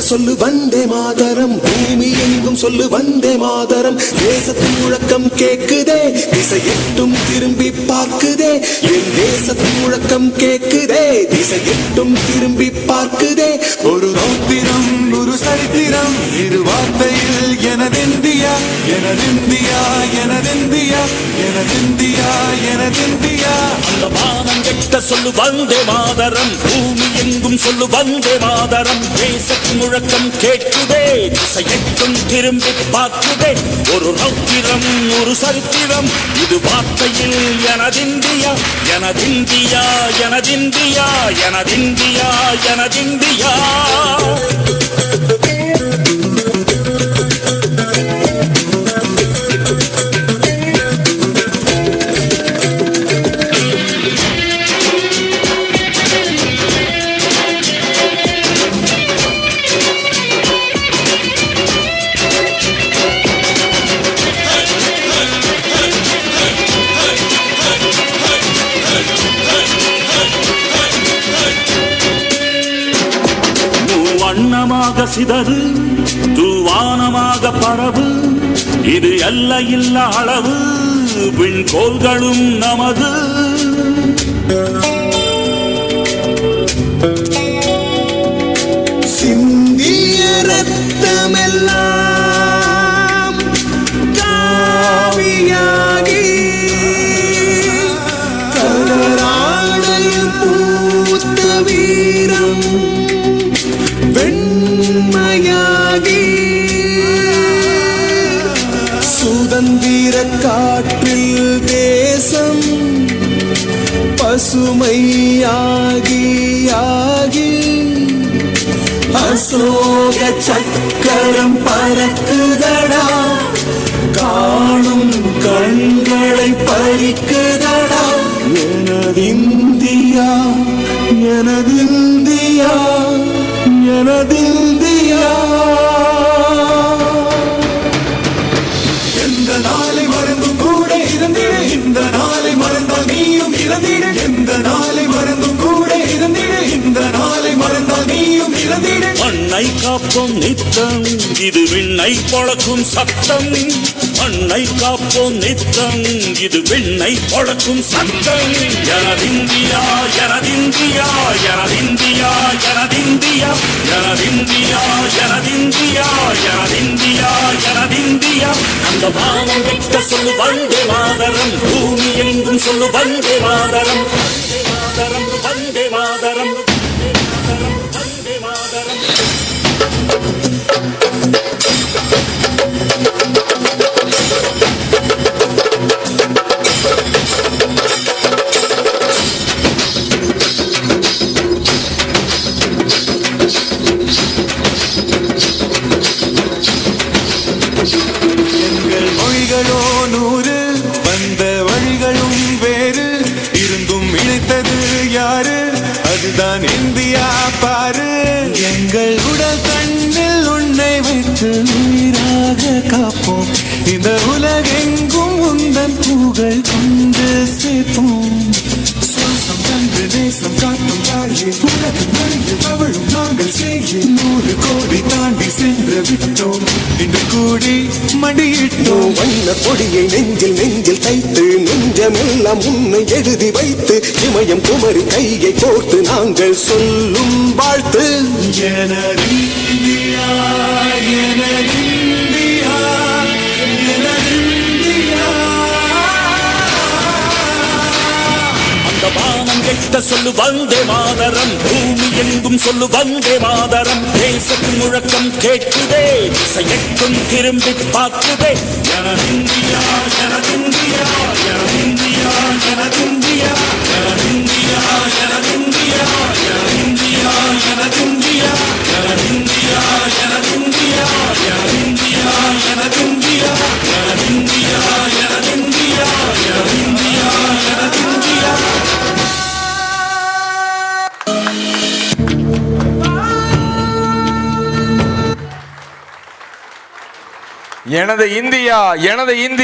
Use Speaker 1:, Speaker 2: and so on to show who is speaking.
Speaker 1: சொல்லு வந்தே மாதரம், பூமி எங்கும் சொல்லு வந்தே மாதரம். தேசத்தின் முழக்கம் கேக்குதே, திசையெட்டும் திரும்பி பார்க்குதே. என் தேசத்தின் முழக்கம் கேக்குதே, திசையெட்டும் திரும்பி பார்க்குதே.
Speaker 2: ஒரு ரௌத்திரம் ஒரு சரித்திரம், இரு வார்த்தையில் எனதிந்தியா எனதிந்தியா எனதிந்தியா எனதிந்தியா எனதிந்தியா.
Speaker 3: அந்த வானம் கெட்ட சொல்லு வந்தே மாதரம், பூமி எங்கும் சொல்லு வந்தே மாதரம். தேசத்தின் முழக்கம் கேட்குதே, திசையெட்டும் திரும்பி பார்க்குதே. ஒரு ரௌத்திரம் ஒரு சரித்திரம், இது வார்த்தையில் எனதிந்தியா எனதிந்தியா எனதிந்தியா எனதிந்தியா எனதிந்தியா. வண்ணமாக சிதறு தூவானமாக பரவு, இது எல்லையில்ல அளவு, விண்கோள்களும் நமது.
Speaker 1: சிந்திய ரத்தமெல்லாம் காவியாகி, கதராடையில் பூத்த வீரம் வெண்மையாகி, சுதந்திர காற்றில் தேசம் பசுமையாகி ஆகி, அசோக சக்கரம் பறக்குதடா, காணும் கண்களை பறிக்குதடா. எனதிந்தியா எனதிந்தியா எனதிந்தியா.
Speaker 2: எந்த நாளை மறந்தும் கூட இருந்திட, இந்த நாளை மறந்தால் நீயும் இறந்திட. எந்த நாளை மறந்தும் கூட இருந்திட, இந்த நாளை மறந்தால் நீயும் இறந்திட.
Speaker 3: மண்ணை காப்போம் நித்தம், இது விண்ணை பொழக்கும் சத்தம். மண்ணை காப்போம் நித்தம், இது விண்ணை பொழக்கும் சத்தம். எனதிந்தியா எனதிந்தியா எனதிந்தியா எனதிந்தியா எனதிந்தியா எனதிந்தியா எனதிந்தியா எனதிந்தியா. அந்த வானம் கெட்ட சொல்லு வந்தே மாதரம், பூமி எங்கும் சொல்லு வந்தே மாதரம். மாதரம் வந்தே மாதரம் வந்தே மாதரம்.
Speaker 2: எங்கள் மொழிகளோ 100, வந்த வழிகளும் வேறு, இருந்தும் இணைத்தது யாரு? அதுதான் இந்தியா பாரு. எங்கள் உடல் கண்ணில் உன்னை வைத்து உயிராக காப்போம், இந்த உலகெங்கும் உந்தன் புகழ் கொண்டு சேர்ப்போம். சுவாசம் தந்து நேசம் காட்டும் தாயே, உலகம் அறிந்து அவளும் நாங்கள் செய்ய 100 கோடி தாண்டி சென்று விட்டோம், இன்று கூடி மடியிட்டோம்.
Speaker 1: வண்ண கொடியை நெஞ்சில் நெஞ்சில் தைத்து, நெஞ்சமெல்லாம் உன்னை எழுதி வைத்து, இமயம் குமரி கையை கோர்த்து நாங்கள் சொல்லும் வாழ்த்து.
Speaker 2: எனதிந்தியா எனதிந்தியா எனதிந்தியா.
Speaker 3: அந்த வானம் கெட்ட சொல்லு வந்தே மாதரம், பூமி எங்கும் சொல்லு வந்தே மாதரம். தேசத்தின் முழக்கம் கேட்குதே, திசையெட்டும் திரும்பி பார்க்குதே.
Speaker 2: எனதிந்தியா எனதிந்தியா எனதிந்தியா எனதிந்தியா எனதிந்தியா எனதிந்தியா எனதிந்தியா எனதிந்தியா எனதிந்தியா எனதிந்தியா எனதிந்தியா எனதிந்தியா எனதிந்தியா எனதிந்தியா எனதிந்தியா எனதிந்தியா.
Speaker 4: எனது இந்தியா எனது இந்தியா.